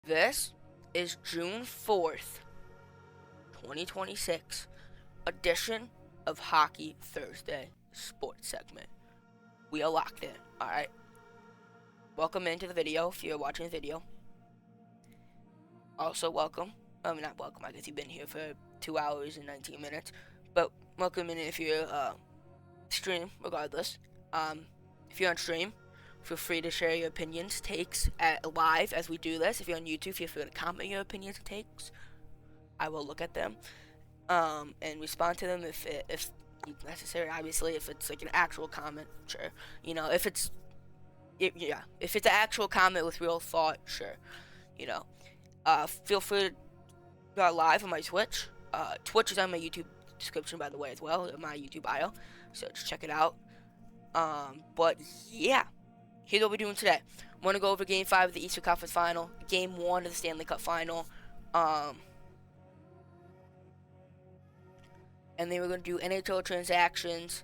This is June 4th, 2026 edition of Hockey Thursday Sports Segment. We are locked in, alright? Welcome into the video if you're watching the video. Also welcome, not welcome, I guess you've been here for 2 hours and 19 minutes. But welcome in if you're stream, regardless. If you're on stream, feel free to share your opinions, takes live as we do this. If you're on YouTube, feel free to comment your opinions and takes. I will look at them and respond to them if necessary. Obviously, if it's like an actual comment, sure. You know, if it's an actual comment with real thought, sure. You know, feel free to go live on my Twitch. Twitch is on my YouTube description, by the way, as well, in my YouTube bio. So just check it out. But yeah. Here's what we're doing today. I'm going to go over Game 5 of the Eastern Conference Final, Game 1 of the Stanley Cup Final, and then we're going to do NHL transactions,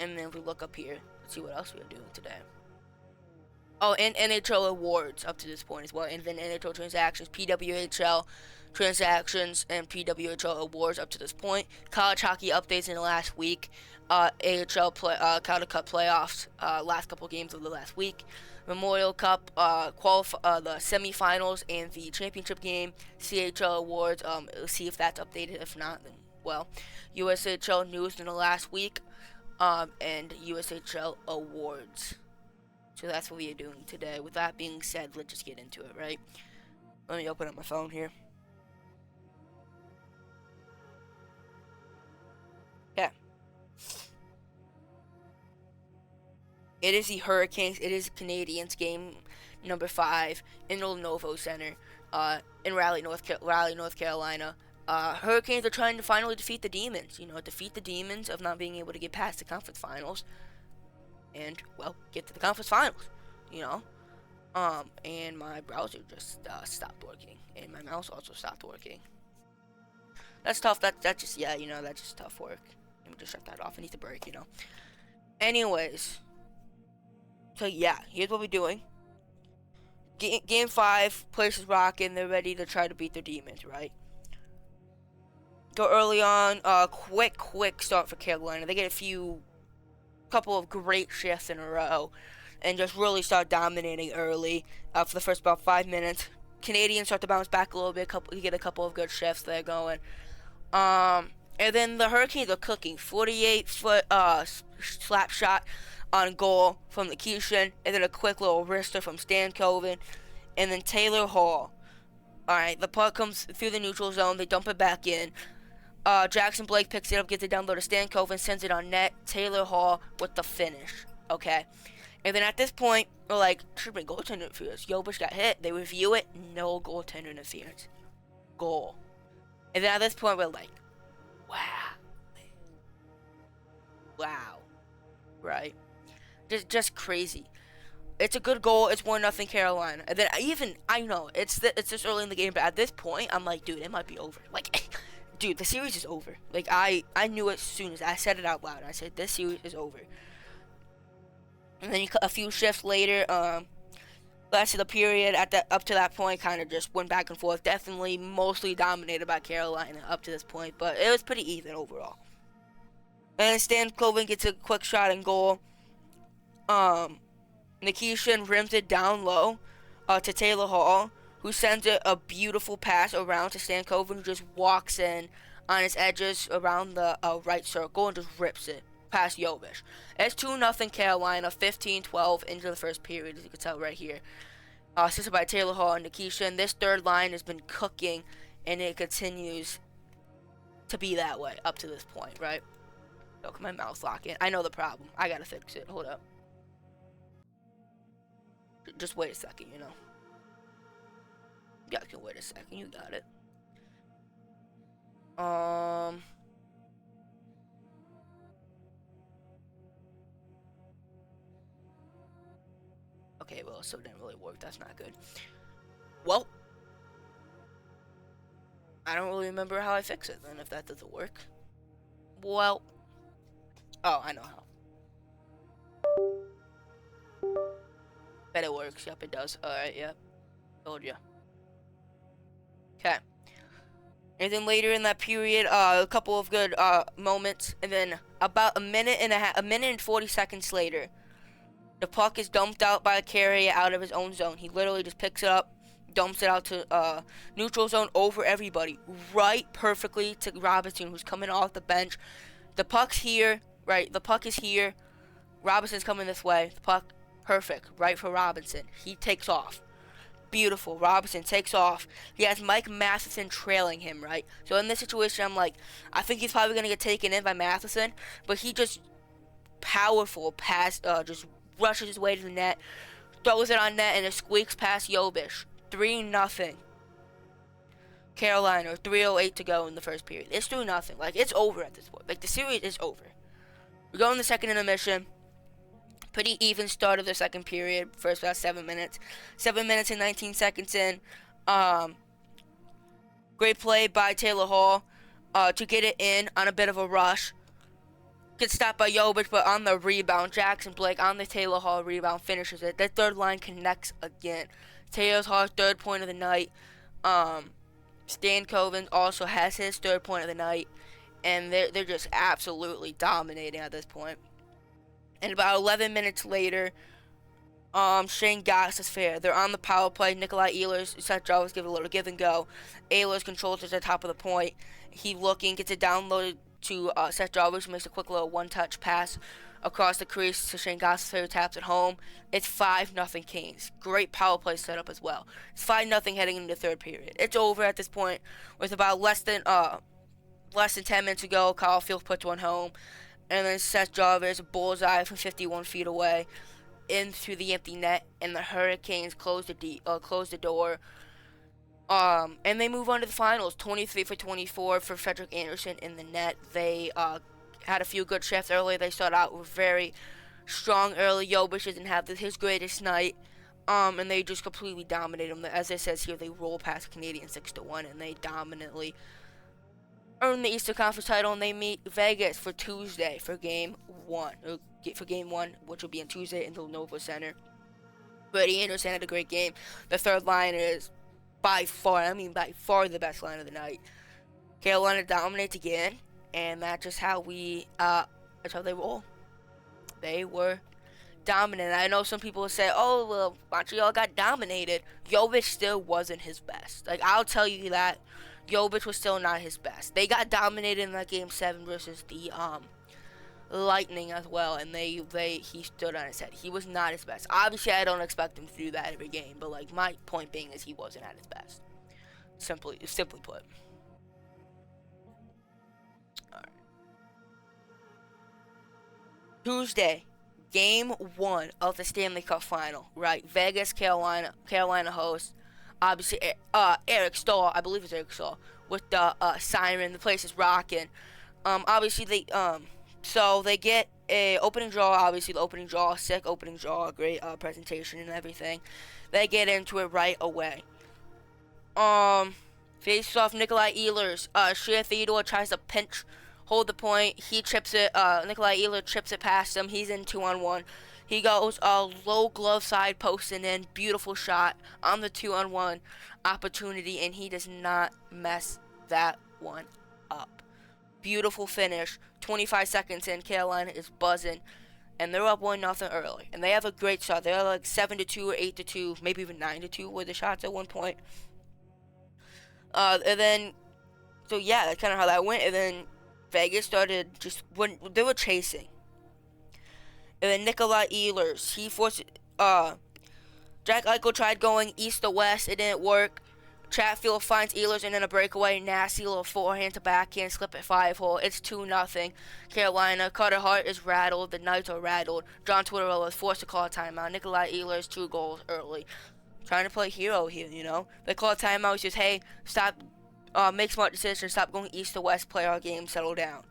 and then we look up here, let's see what else we're doing today. Oh, and NHL awards up to this point as well, and then NHL transactions, PWHL transactions, and PWHL awards up to this point. College hockey updates in the last week. AHL Calder Cup playoffs, last couple games of the last week. Memorial Cup the semifinals and the championship game. CHL awards. Let's see if that's updated. If not, then well. USHL news in the last week. And USHL awards. So that's what we are doing today. With that being said, let's just get into it, right? Let me open up my phone here. Yeah. It is the Hurricanes. It is Canadiens game number 5 in the Lenovo Center in Raleigh, North Carolina. Hurricanes are trying to finally defeat the Demons. You know, defeat the Demons of not being able to get past the conference finals. And, well, get to the conference finals, you know. And my browser just stopped working. And my mouse also stopped working. That's tough. That's just, yeah, you know, that's just tough work. Let me just shut that off. I need to break, you know. Anyways. So, yeah, here's what we're doing. Game 5, place is rocking. They're ready to try to beat their Demons, right? Go early on. Quick start for Carolina. They get couple of great shifts in a row and just really start dominating early for the first about 5 minutes. Canadians start to bounce back a little bit. You get a couple of good shifts there going. And then the Hurricanes are cooking. 48-foot slap shot on goal from Nikishin, and then a quick little wrister from Stankoven, and then Taylor Hall. Alright, the puck comes through the neutral zone. They dump it back in. Jackson Blake picks it up, gets it down low to Stankoven, sends it on net. Taylor Hall with the finish. Okay. And then at this point, we're like, should be goaltender interference. Jovic got hit. They review it. No goaltender interference. Goal. And then at this point, we're like, wow. Wow. Right? Just crazy. It's a good goal. It's 1-0 Carolina. And then I know, it's just early in the game, but at this point, I'm like, dude, it might be over. Like, dude, the series is over. Like, I knew it as soon as I said it out loud. I said, this series is over. And then a few shifts later, last of the period, up to that point, kind of just went back and forth. Definitely mostly dominated by Carolina up to this point, but it was pretty even overall. And Stankoven gets a quick shot and goal. Nikishin rims it down low to Taylor Hall, who sends a beautiful pass around to Stankoven, who just walks in on his edges around the right circle and just rips it past Jovic. It's 2-0 Carolina, 15-12 into the first period, as you can tell right here. Assisted by Taylor Hall and Nikishin. This third line has been cooking, and it continues to be that way up to this point, right? Look, my mouse locking. I know the problem. I gotta fix it. Hold up. Just wait a second, you know. You guys can wait a second. You got it. Okay, well, so it didn't really work. That's not good. Well, I don't really remember how I fix it then if that doesn't work. Well, oh, I know how. Bet it works. Yep, it does. Alright, yep. Told you. Okay. And then later in that period, a couple of good moments, and then about a minute and 40 seconds later, the puck is dumped out by a carrier out of his own zone. He literally just picks it up, dumps it out to neutral zone over everybody, right perfectly to Robinson, who's coming off the bench. The puck's here, right? The puck is here. Robinson's coming this way. The puck, perfect, right for Robinson. He takes off. Beautiful. Robinson takes off. He has Mike Matheson trailing him, right? So in this situation, I'm like, I think he's probably going to get taken in by Matheson, but he just powerful pass, just rushes his way to the net, throws it on net, and it squeaks past Jovic. 3-0. Carolina, 3:08 to go in the first period. It's 3-0. Like, it's over at this point. Like, the series is over. We go in the second intermission. Pretty even start of the second period. First about 7 minutes. 7 minutes and 19 seconds in. Great play by Taylor Hall to get it in on a bit of a rush. Gets stopped by Jovic, but on the rebound, Jackson Blake on the Taylor Hall rebound finishes it. That third line connects again. Taylor Hall's third point of the night. Stan Coven also has his third point of the night. And they're just absolutely dominating at this point. And about 11 minutes later, Shane Goss is fair. They're on the power play. Nikolai Ehlers, Seth Jarvis give it a little give and go. Ehlers controls it at the top of the point. He looking, gets it downloaded to Seth Jarvis, who makes a quick little one-touch pass across the crease to Shane Goss, who taps it home. It's 5-0 Canes. Great power play setup as well. It's 5-0 heading into the third period. It's over at this point with about less than 10 minutes to go. Caulfield puts one home. And then Seth Jarvis, a bullseye from 51 feet away, into the empty net, and the Hurricanes close the door. And they move on to the finals, 23-24 for Frederick Anderson in the net. They had a few good shifts early. They started out with very strong early. Jovic didn't have his greatest night. And they just completely dominated them. As it says here, they roll past the Canadiens 6-1, and they dominantly earn the Eastern Conference title, and they meet Vegas for Tuesday for Game 1. For Game 1, which will be on Tuesday in the Lenovo Center. Freddie Anderson had a great game. The third line is by far the best line of the night. Carolina dominates again, and that's just how that's how they roll. They were dominant. I know some people will say, oh, well, Montreal got dominated. Jovic still wasn't his best. Like, I'll tell you that. Jovic was still not his best. They got dominated in that Game 7 versus the Lightning as well, and he stood on his head. He was not his best. Obviously, I don't expect him to do that every game, but like my point being is he wasn't at his best. Simply put. All right. Tuesday, Game 1 of the Stanley Cup Final. Right, Vegas, Carolina hosts. Obviously, Eric Stahl, I believe it's Eric Stahl, with the siren. The place is rocking. Obviously, so they get a opening draw. Obviously, the opening draw, sick opening draw, great presentation and everything. They get into it right away. Faces off Nikolai Ehlers. Shea Theodore tries to hold the point. He chips it. Nikolai Ehlers chips it past him. He's in 2-on-1. He goes low glove side posting in. Beautiful shot on the 2-on-1 opportunity, and he does not mess that one up. Beautiful finish. 25 seconds in, Carolina is buzzing, and they're up 1-0 early. And they have a great shot. They're like 7-2 or 8-2, maybe even 9-2 with the shots at one point. And then, so yeah, that's kind of how that went. And then Vegas started when they were chasing. And then Nikolai Ehlers, he forced Jack Eichel tried going east to west. It didn't work. Chatfield finds Ehlers and then a breakaway. Nasty little forehand to backhand, slip at 5-hole. It's 2-0. Carolina. Carter Hart is rattled. The Knights are rattled. John Tortorella is forced to call a timeout. Nikolai Ehlers, 2 goals early. Trying to play hero here, you know. They call a timeout. He says, hey, stop, make smart decisions. Stop going east to west. Play our game. Settle down.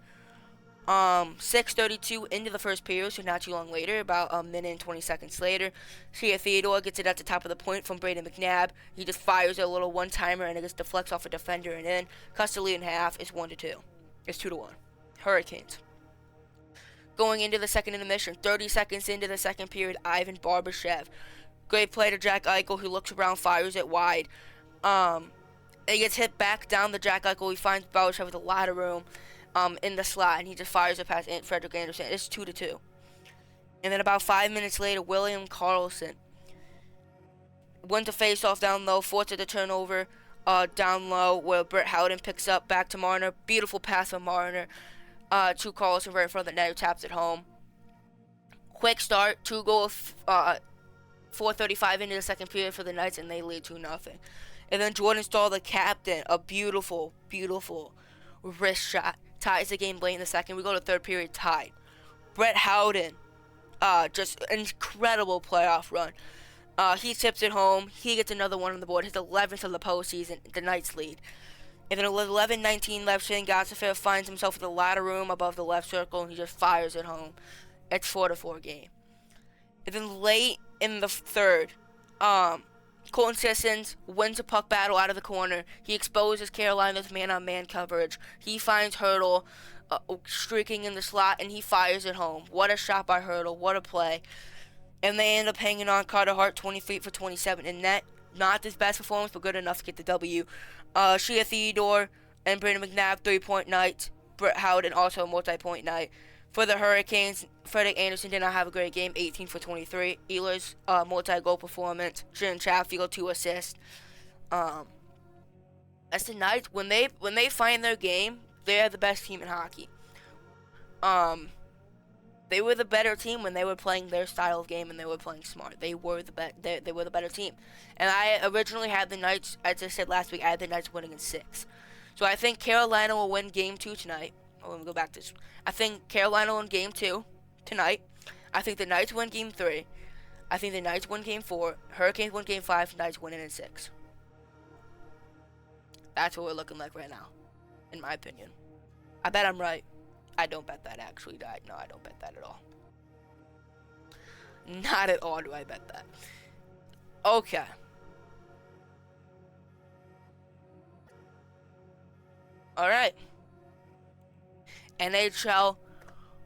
6:32 into the first period, so not too long later, about a minute and 20 seconds later, Shea Theodore gets it at the top of the point from Braden McNabb. He just fires a little one-timer, and it just deflects off a defender and in. Cuts the lead in half. It's 1-2. It's 2-1. Hurricanes. Going into the second intermission, 30 seconds into the second period, Ivan Barbashev Great play to Jack Eichel, who looks around, fires it wide. It gets hit back down to Jack Eichel. He finds Belichick with a lot of room in the slot, and he just fires it past Frederick Anderson. It's 2-2. And then about 5 minutes later, William Karlsson wins the face-off down low, forces the turnover down low, where Brett Howden picks up back to Marner. Beautiful pass from Marner to Karlsson right in front of the net, who taps it home. Quick start, 2 goals, 4:35 into the second period for the Knights, and they lead 2-0. And then Jordan Staal, the captain, a beautiful, beautiful wrist shot, ties the game late in the second. We go to third period tied. Brett Howden, just an incredible playoff run. He tips it home. He gets another one on the board, his 11th of the postseason. The Knights lead. And then 11:19 left, Shane Gossafair finds himself in the ladder room above the left circle, and he just fires it home. It's 4-4 game. And then late in the third, Colton Sissons wins a puck battle out of the corner. He exposes Carolina's man-on-man coverage. He finds Hurdle streaking in the slot, and he fires it home. What a shot by Hurdle. What a play. And they end up hanging on. Carter Hart, 20 feet for 27 in net. Not his best performance, but good enough to get the W. Shea Theodore and Brandon McNabb, 3-point nights. Brett Howden, also a multi-point night. For the Hurricanes, Frederick Anderson did not have a great game, 18 for 23. Ehlers, multi-goal performance. Jim Chatfield, 2 assists. That's the Knights. When they find their game, they're the best team in hockey. They were the better team when they were playing their style of game and they were playing smart. They were the better team. And I originally had the Knights, as I said last week, I had the Knights winning in 6. So I think Carolina will win Game 2 tonight. Oh, let me go back to this. I think Carolina will win Game 2 tonight. I think the Knights win Game 3. I think the Knights win Game 4. Hurricanes win Game 5. Knights win it in 6. That's what we're looking like right now, in my opinion. I bet I'm right. I don't bet that, actually. No, I don't bet that at all. Not at all do I bet that. Okay. Alright. NHL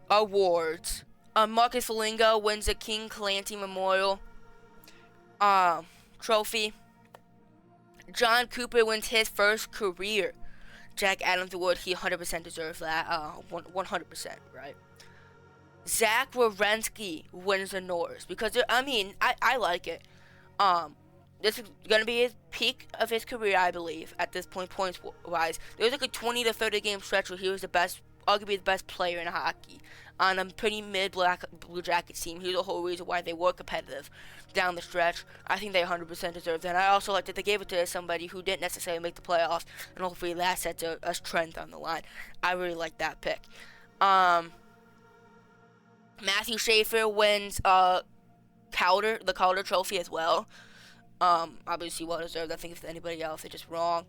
awards. Marcus Foligno wins the King Clancy Memorial trophy. John Cooper wins his first career Jack Adams Award. He 100% deserves that. 100%, right? Zach Werenski wins the Norris because I like it. This is gonna be his peak of his career, I believe, at this point, points wise. There was like a 20 to 30 game stretch where he was the best, arguably the best player in hockey on a pretty mid-black Blue Jackets team. He was the whole reason why they were competitive down the stretch. I think they 100% deserve that. And I also like that they gave it to somebody who didn't necessarily make the playoffs, and hopefully that sets a trend on the line. I really like that pick. Matthew Schaefer wins the Calder Trophy as well. Obviously well deserved. I think if anybody else, they're just wrong.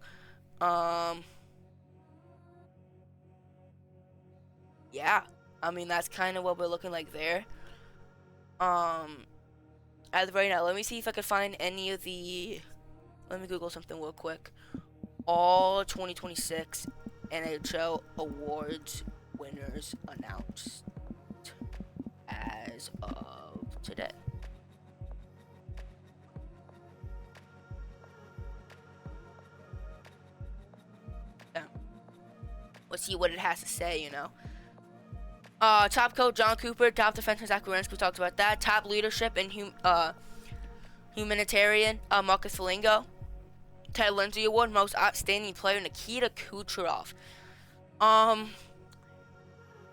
Yeah. I mean, that's kind of what we're looking like there. As of right now, let me see if I can find any of the... Let me Google something real quick. All 2026 NHL awards winners announced as of today. Yeah. Let's see what it has to say, you know. Top coach John Cooper, top defenseman Zach Werenski, we talked about that. Top leadership and humanitarian Marcus Foligno. Ted Lindsay Award, most outstanding player Nikita Kucherov.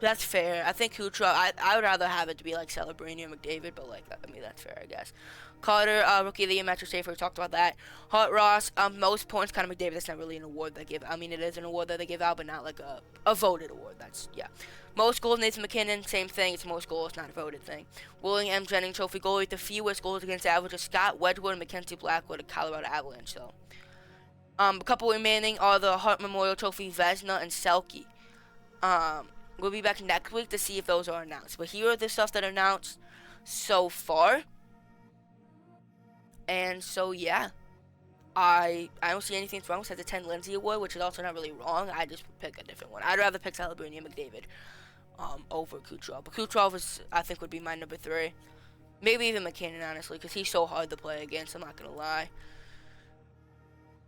That's fair. I think Kucherov, I would rather have it to be like Celebrini or McDavid, but like, I mean, that's fair, I guess. Carter, Rookie of the Year, Matthew Schaefer, we talked about that. Hart Ross, most points, Connor McDavid. That's not really an award they give. I mean, it is an award that they give out, but not like a voted award. That's, yeah. Most goals, Nathan McKinnon, same thing. It's most goals, not a voted thing. William M. Jennings Trophy goalie with the fewest goals against average is Scott Wedgwood and Mackenzie Blackwood of Colorado Avalanche. So, a couple remaining are the Hart Memorial Trophy, Vezina and Selke. We'll be back next week to see if those are announced. But here are the stuff that are announced so far. And so, yeah. I don't see anything wrong with the 10 Lindsay Award, which is also not really wrong. I just would pick a different one. I'd rather pick Celebrini and McDavid over Kucherov. But Kucherov I think would be my number 3. Maybe even McKinnon, honestly, because he's so hard to play against. I'm not gonna lie.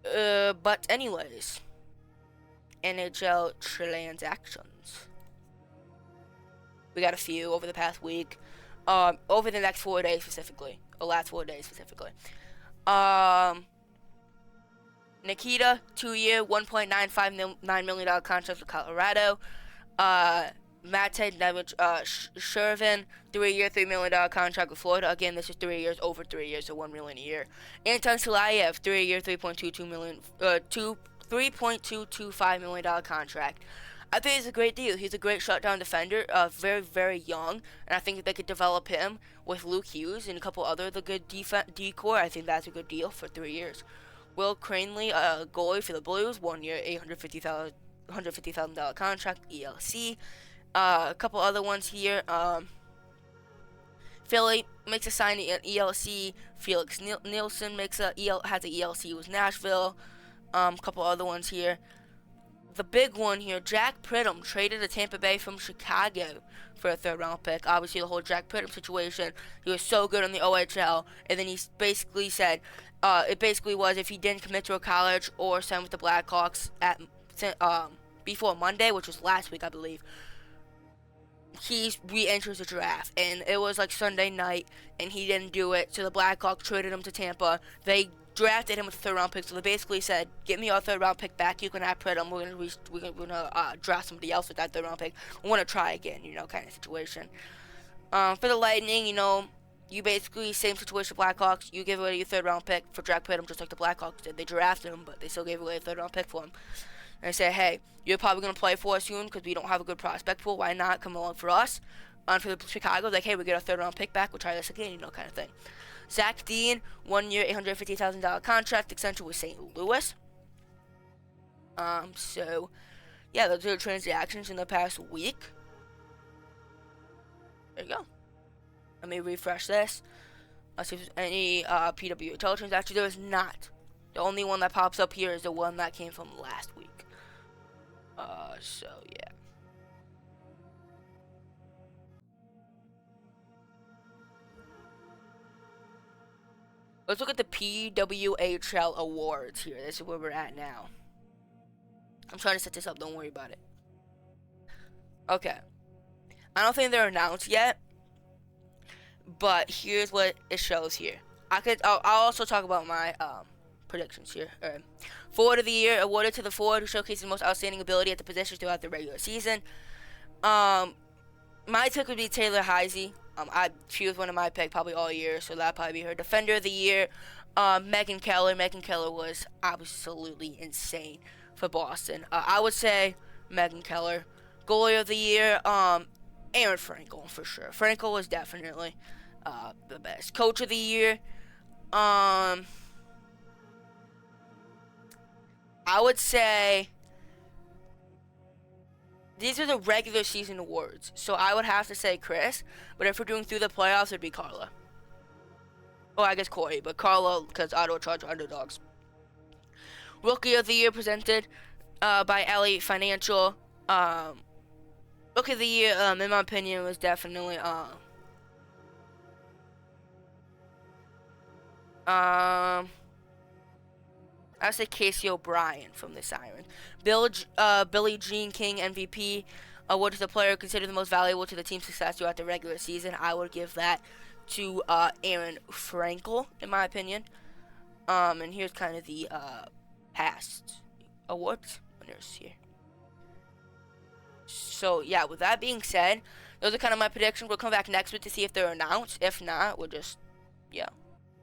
But anyways, NHL transactions. We got a few over the past week. Over the next 4 days specifically. The last 4 days specifically. Nikita, 2-year, $1.959 million contract with Colorado. Mate Shervin, 3-year, $3 million contract with Florida. Again, this is 3 years, over 3 years, so $1 million a year. Anton Silayev, 3-year, $3.225 million contract. I think it's a great deal. He's a great shutdown defender, very, very young, and I think if they could develop him with Luke Hughes and a couple other the good decor, I think that's a good deal for 3 years. Will Cranley, goalie for the Blues, 1 year, $150,000 contract, ELC. A couple other ones here. Philly makes a sign an ELC. Felix Nielsen has an ELC with Nashville. A couple other ones here. The big one here, Jack Pridham traded to Tampa Bay from Chicago for a 3rd-round pick. Obviously, the whole Jack Pridham situation, he was so good in the OHL, and then he basically said, it basically was if he didn't commit to a college or sign with the Blackhawks at before Monday, which was last week, I believe, he re-enters the draft. And it was like Sunday night, and he didn't do it, so the Blackhawks traded him to Tampa. They drafted him with a 3rd-round pick, so they basically said, "Get me our 3rd-round pick back. You can have Pridham. We're gonna draft somebody else with that 3rd-round pick. We want to try again, kind of situation." For the Lightning, you basically same situation with Blackhawks. You give away your 3rd-round pick for Jack Pridham, just like the Blackhawks did. They drafted him, but they still gave away a 3rd-round pick for him. And they said, "Hey, you're probably gonna play for us soon because we don't have a good prospect pool. Why not come along for us?" For the Chicago, like, "Hey, we get our 3rd-round pick back. We'll try this again, kind of thing." Zach Dean, 1 year, $850,000 contract extension with St. Louis. So, yeah, those are the transactions in the past week. There you go. Let me refresh this. Let's see if there's any PWHL transactions. There is not. The only one that pops up here is the one that came from last week. So, yeah. Let's look at the PWHL awards here. This is where we're at now. I'm trying to set this up. Don't worry about it. Okay. I don't think they're announced yet, but here's what it shows here. I'll also talk about my predictions here. Forward of the Year awarded to the forward who showcased the most outstanding ability at the position throughout the regular season. My pick would be Taylor Heisey. She was one of my picks probably all year, so that'd probably be her. Defender of the Year, Megan Keller. Megan Keller was absolutely insane for Boston. I would say Megan Keller. Goalie of the Year, Aaron Frankel for sure. Frankel was definitely the best. Coach of the Year, I would say these are the regular season awards, so I would have to say Chris, but if we're doing through the playoffs, it'd be Carla. Oh, I guess Corey, but Carla, because Ottawa Charge are underdogs. Rookie of the Year presented by Ellie Financial. Rookie of the Year, in my opinion, was definitely I'd say Casey O'Brien from the Sirens. Billie Jean King MVP award to the player considered the most valuable to the team's success throughout the regular season. I would give that to Aaron Frankel, in my opinion. And here's kind of the past awards winners here. So yeah, with that being said, those are kind of my predictions. We'll come back next week to see if they're announced. If not, we'll just, yeah,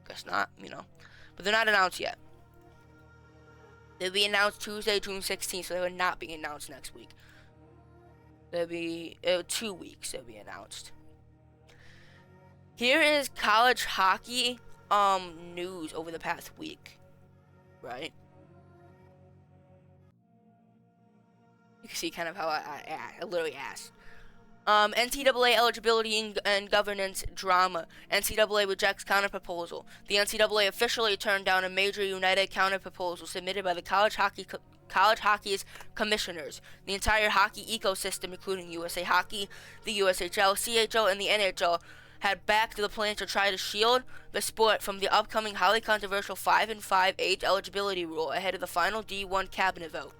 guess not, But they're not announced yet. They'll be announced Tuesday, June 16th, so they will not be announced next week. They'll be 2 weeks. They'll be announced. Here is college hockey news over the past week, right? You can see kind of how I literally asked. NCAA eligibility and governance drama. NCAA rejects counterproposal. The NCAA officially turned down a major United counterproposal submitted by the college hockey's commissioners. The entire hockey ecosystem, including USA Hockey, the USHL, CHL, and the NHL, had backed the plan to try to shield the sport from the upcoming highly controversial 5-5 age eligibility rule ahead of the final D1 cabinet vote.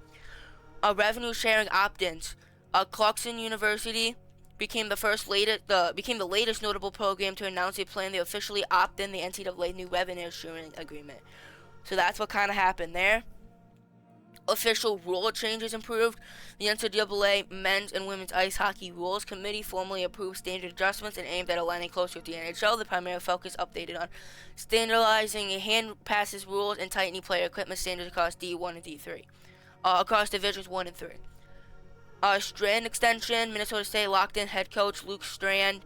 Revenue-sharing opt-ins. Clarkson University became the latest notable program to announce a plan to officially opt in the NCAA new revenue sharing agreement. So that's what kind of happened there. Official rule changes improved. The NCAA Men's and Women's Ice Hockey Rules Committee formally approved standard adjustments and aimed at aligning closer with the NHL. The primary focus updated on standardizing hand passes rules and tightening player equipment standards across D1 and D3. Across Divisions 1 and 3. Strand extension. Minnesota State locked in head coach Luke Strand,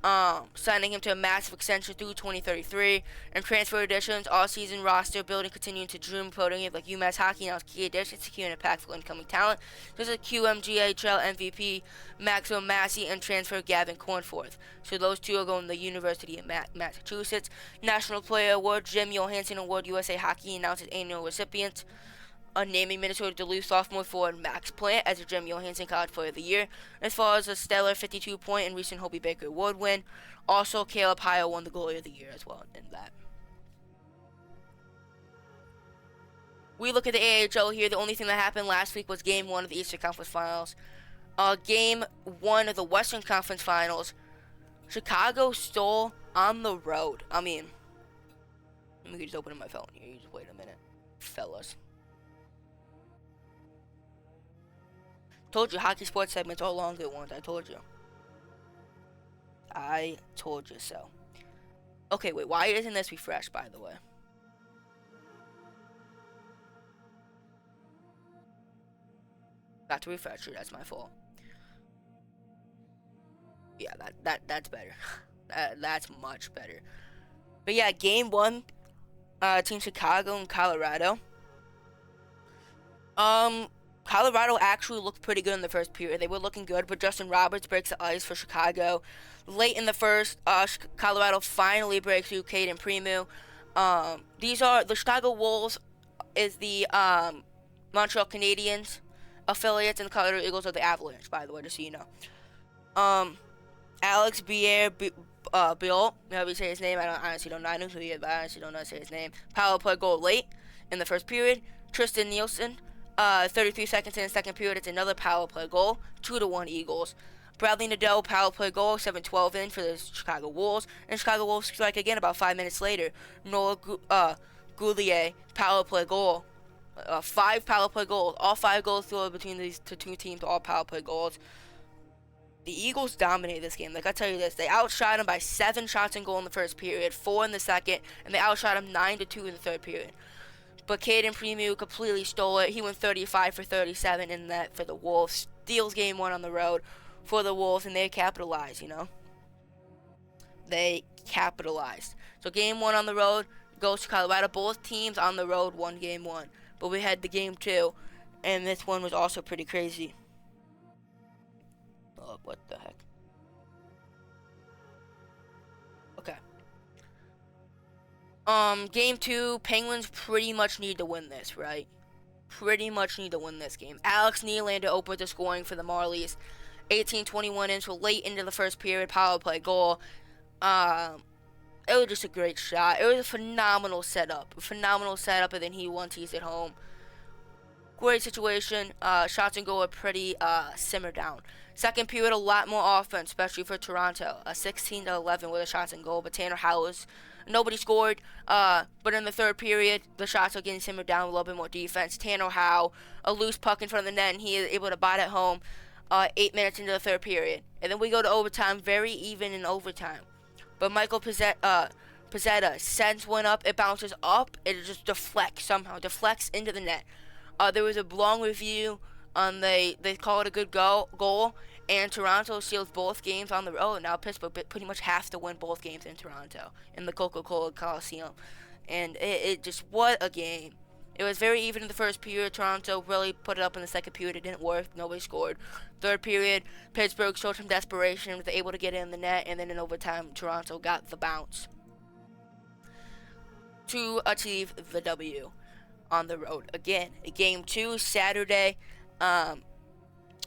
signing him to a massive extension through 2033. And transfer additions, all-season roster building continuing to dream programs like UMass Hockey announced key additions, securing impactful incoming talent. This is QMGHL MVP Maxwell Massey and transfer Gavin Cornforth. So those two are going to the University of Massachusetts. National Player Award, Jim Johansson Award, USA Hockey announced its annual recipients. Naming Minnesota Duluth sophomore forward Max Plant as a Jim Johansson College Player of the Year, as far as a stellar 52-point and recent Hobie Baker Award win. Also, Caleb Hyo won the Goalie of the Year as well in that. We look at the AHL here. The only thing that happened last week was Game 1 of the Eastern Conference Finals. Game 1 of the Western Conference Finals, Chicago stole on the road. I mean, let me just open up my phone here. You just wait a minute, fellas. Told you, hockey sports segments are longer ones. I told you. I told you so. Okay, wait. Why isn't this refreshed, by the way? Got to refresh it. That's my fault. Yeah, that's better. That's much better. But yeah, Game 1, Team Chicago and Colorado. Colorado actually looked pretty good in the first period. They were looking good, but Justin Roberts breaks the ice for Chicago. Late in the first, Colorado finally breaks through Caden Premu. These are the Chicago Wolves is the Montreal Canadiens affiliates, and the Colorado Eagles are the Avalanche, by the way, just so you know. Alex Biot, however you say his name, I honestly don't know. I know who he is, but I honestly don't know how to say his name. Power play goal late in the first period. Tristan Nielsen. 33 seconds in the second period, it's another power play goal, 2-1 Eagles. Bradley Nadeau, power play goal, 7-12 in for the Chicago Wolves, and Chicago Wolves strike again about 5 minutes later. Noah Goulier, power play goal, 5 power play goals, all 5 goals scored between these two teams, all power play goals. The Eagles dominated this game. Like I tell you this, they outshot them by 7 shots in goal in the first period, 4 in the second, and they outshot them 9-2 in the third period. But Caden Premu completely stole it. He went 35 for 37 in that for the Wolves. Steals Game 1 on the road for the Wolves, and they capitalized, you know. They capitalized. So Game 1 on the road goes to Colorado. Both teams on the road won Game 1. But we had the Game 2, and this one was also pretty crazy. Oh, what the heck? Okay. Game 2, Penguins pretty much need to win this, right? Pretty much need to win this game. Alex Nylander opened the scoring for the Marlies. 18-21 in, so late into the first period, power play goal. It was just a great shot. It was a phenomenal setup. And then he one-tees it home. Great situation. Shots and goal were pretty simmer down. Second period, a lot more offense, especially for Toronto. 16-11 with the shots and goal, but Tanner Howes, nobody scored. But in the third period, the shots are getting simmered down, a little bit more defense. Tanner Howe, a loose puck in front of the net, and he is able to bot it home 8 minutes into the third period. And then we go to overtime, very even in overtime. But Michael Pezzetta sends one up, it bounces up, it just deflects into the net. There was a long review, they call it a good goal, and Toronto seals both games on the road. Now Pittsburgh pretty much has to win both games in Toronto, in the Coca-Cola Coliseum. And it just, what a game. It was very even in the first period. Toronto really put it up in the second period. It didn't work. Nobody scored. Third period, Pittsburgh showed some desperation, was able to get in the net, and then in overtime, Toronto got the bounce to achieve the W on the road. Again, Game 2, Saturday,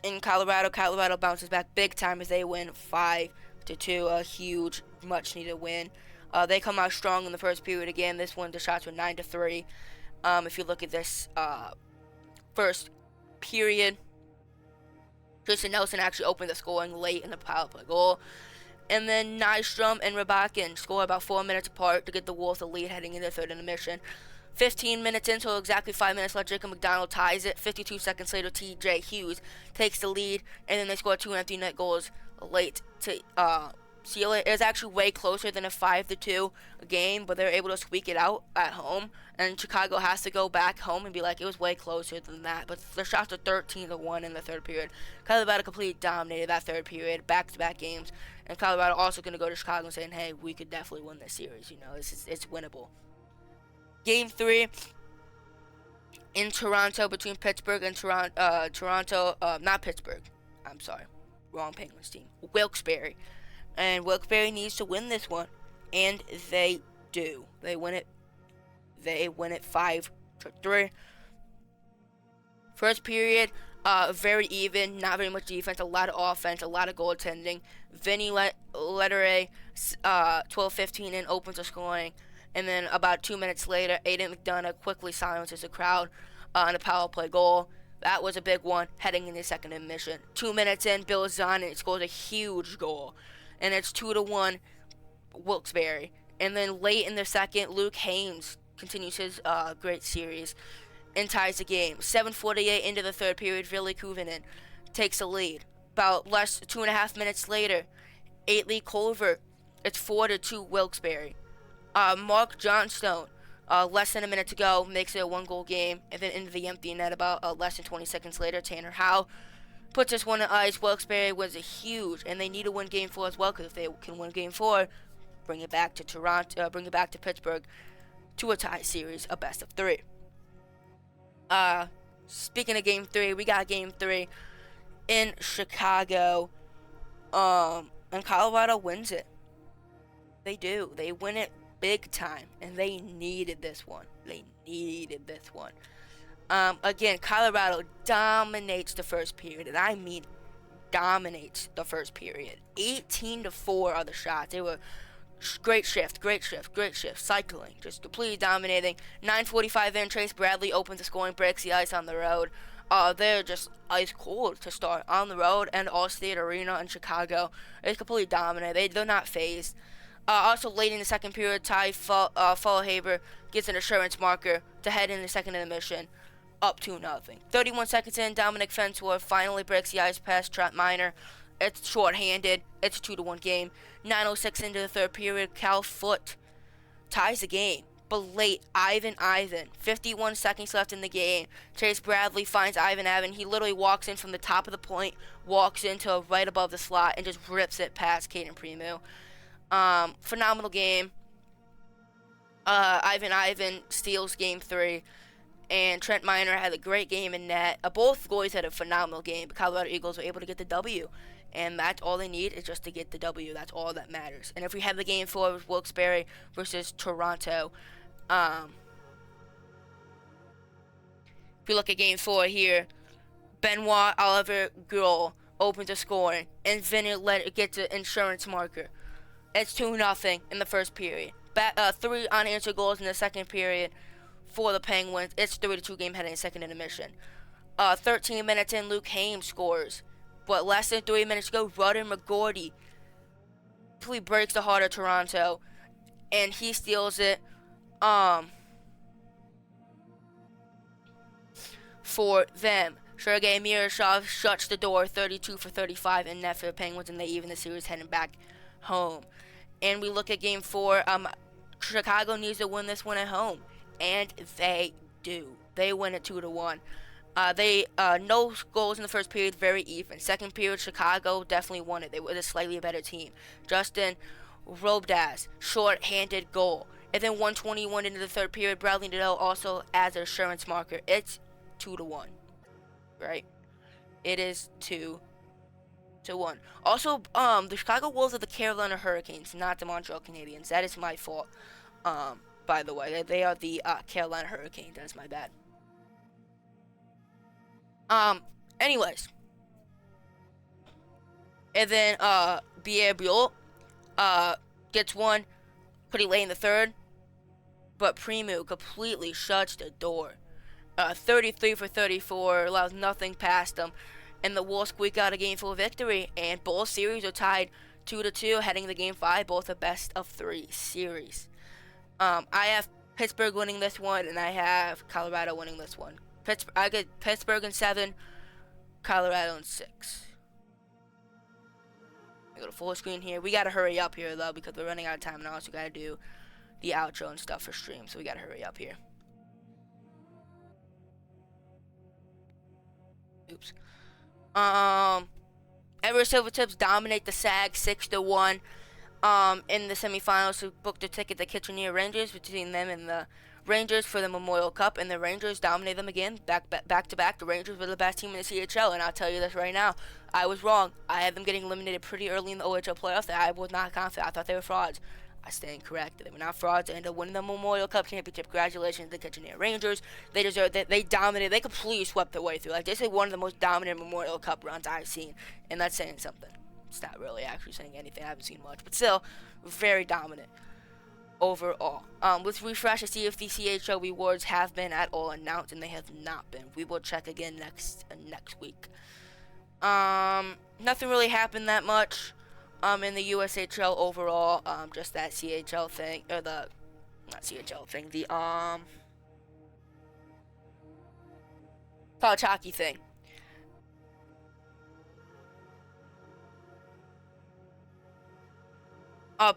in Colorado. Colorado bounces back big time as they win 5-2. A huge much needed win. They come out strong in the first period again. This one, the shots were 9-3. If you look at this first period, Tristan Nelson actually opened the scoring late in the power play goal. And then Nystrom and Rabakin score about 4 minutes apart to get the Wolves the lead heading into the third intermission. 15 minutes in, so exactly 5 minutes left, Jacob McDonald ties it. 52 seconds later, T.J. Hughes takes the lead, and then they score 2 empty net goals late to seal it. It was actually way closer than a 5-2 game, but they were able to squeak it out at home, and Chicago has to go back home and be like, it was way closer than that. But the shots are 13-1 in the third period. Colorado completely dominated that third period, back-to-back games, and Colorado also going to go to Chicago and saying, hey, we could definitely win this series. You know, it's winnable. Game 3 in Toronto between Pittsburgh and Toronto. Not Pittsburgh. I'm sorry. Wrong Penguins team. Wilkes-Barre. And Wilkes-Barre needs to win this one. And they do. They win it 5-3. First period, very even. Not very much defense. A lot of offense. A lot of goaltending. Vinny Lettere, 12-15 in, opens the scoring. And then about 2 minutes later, Aiden McDonough quickly silences the crowd on a power play goal. That was a big one heading in the second intermission. 2 minutes in, Bill Zahn scores a huge goal. And it's 2-1 Wilkes-Barre. And then late in the second, Luke Hames continues his great series and ties the game. 7:48 into the third period, Ville Kuvinen takes the lead. About 2.5 minutes later, Aitley Culver, it's 4-2 Wilkes-Barre. Mark Johnstone, less than a minute to go, makes it a 1-goal game, and then into the empty net about less than 20 seconds later, Tanner Howe puts this one on ice. Wilkes-Barre was a huge, and they need to win Game 4 as well, because if they can win Game 4, bring it back to Toronto, bring it back to Pittsburgh to a tie series, a best of 3. Speaking of Game 3, we got Game 3 in Chicago, and Colorado wins it. They do. They win it big time, and they needed this one. Again, Colorado dominates the first period, and I mean dominates the first period. 18-4 are the shots. They were great shift, cycling, just completely dominating. 9:45 in, Trace Bradley opens the scoring, breaks the ice on the road. They're just ice cold to start on the road, and Allstate Arena in Chicago is completely dominant. They're not phased. Also late in the second period, Ty Fallhaber gets an assurance marker to head in the second intermission, up 2-0. 31 seconds in, Dominic Fensworth finally breaks the ice past Trent Miner. It's short-handed. It's a 2-1 game. 9:06 into the third period, Cal Foote ties the game. But late, Ivan, 51 seconds left in the game. Chase Bradley finds Ivan. He literally walks in from the top of the point, walks into right above the slot, and just rips it past Caden Primo. Phenomenal game. Ivan steals Game 3, and Trent Miner had a great game in net. Both goalies had a phenomenal game, but Colorado Eagles were able to get the W, and that's all they need is just to get the W. That's all that matters. And if we have the Game 4 with Wilkes-Barre versus Toronto, if you look at Game 4 here, Benoit Oliver Girl opens the scoring, and Vinny gets an insurance marker. It's 2-0 in the first period. 3 unanswered goals in the second period for the Penguins. It's 3-2 game heading in second intermission. 13 minutes in, Luke Hames scores. But less than 3 minutes to go, Rudder McGordy completely breaks the heart of Toronto, and he steals it for them. Sergei Mirashov shuts the door, 32 for 35 in net for the Penguins, and they even the series heading back home. And we look at Game 4. Chicago needs to win this one at home, and they do. They win it 2-1. No goals in the first period, very even. Second period, Chicago definitely won it. They were a slightly better team. Justin Robdas, short-handed goal. And then 1:21 into the third period, Bradley Nadeau also adds an assurance marker. It's 2-1, right? It is 2-1. Also, the Chicago Wolves are the Carolina Hurricanes, not the Montreal Canadiens. That is my fault, by the way. They are the Carolina Hurricanes. That is my bad. Anyways. And then, Pierre Briot, gets one pretty late in the third, but Primu completely shuts the door. 33 for 34, allows nothing past them, and the Wolves squeak out a game-full victory, and both series are tied 2-2 heading to Game 5, both a best-of-3 series. I have Pittsburgh winning this one, and I have Colorado winning this one. I get Pittsburgh in 7, Colorado in 6. I go to full screen here. We gotta hurry up here, though, because we're running out of time, and I also gotta do the outro and stuff for stream, so we gotta hurry up here. Oops. Everett Silvertips dominate the SAG 6-1. In the semifinals, who booked a ticket to Kitchener Rangers between them and the Rangers for the Memorial Cup, and the Rangers dominated them again, back to back. The Rangers were the best team in the CHL, and I'll tell you this right now, I was wrong. I had them getting eliminated pretty early in the OHL playoffs. That I was not confident. I thought they were frauds. I stand corrected. They were not frauds. They ended up winning the Memorial Cup championship. Congratulations to the Kitchener Rangers. They deserved it. They dominated. They completely swept their way through. Like, this is one of the most dominant Memorial Cup runs I've seen, and that's saying something. It's not really actually saying anything. I haven't seen much, but still, very dominant overall. Let's refresh to see if the CHL rewards have been at all announced, and they have not been. We will check again next week. Nothing really happened that much in the USHL overall. Just that CHL thing, or the not CHL thing, the college hockey thing.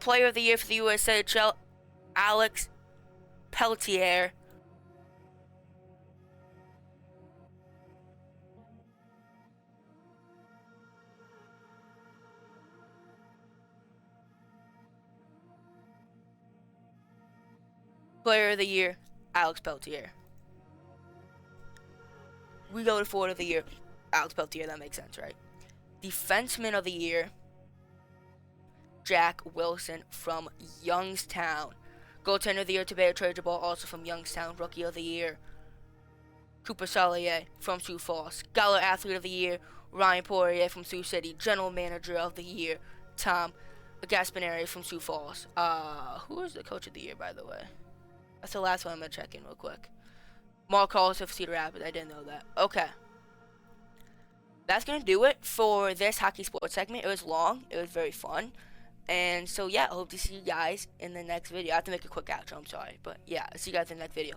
Player of the year for the USHL, Alex Peltier. Player of the year, Alex Peltier. We go to forward of the year, Alex Peltier. That makes sense, right? Defenseman of the year, Jack Wilson from Youngstown. Goaltender of the year, Tibet Tradeable, also from Youngstown. Rookie of the year, Cooper Solier from Sioux Falls. Scholar Athlete of the year, Ryan Poirier from Sioux City. General Manager of the year, Tom Gaspineri from Sioux Falls. Who is the coach of the year, by the way? That's the last one I'm going to check in real quick. Mark Calls of Cedar Rapids. I didn't know that. Okay. That's going to do it for this hockey sports segment. It was long. It was very fun. And so, yeah, I hope to see you guys in the next video. I have to make a quick outro. I'm sorry. But, yeah, I'll see you guys in the next video.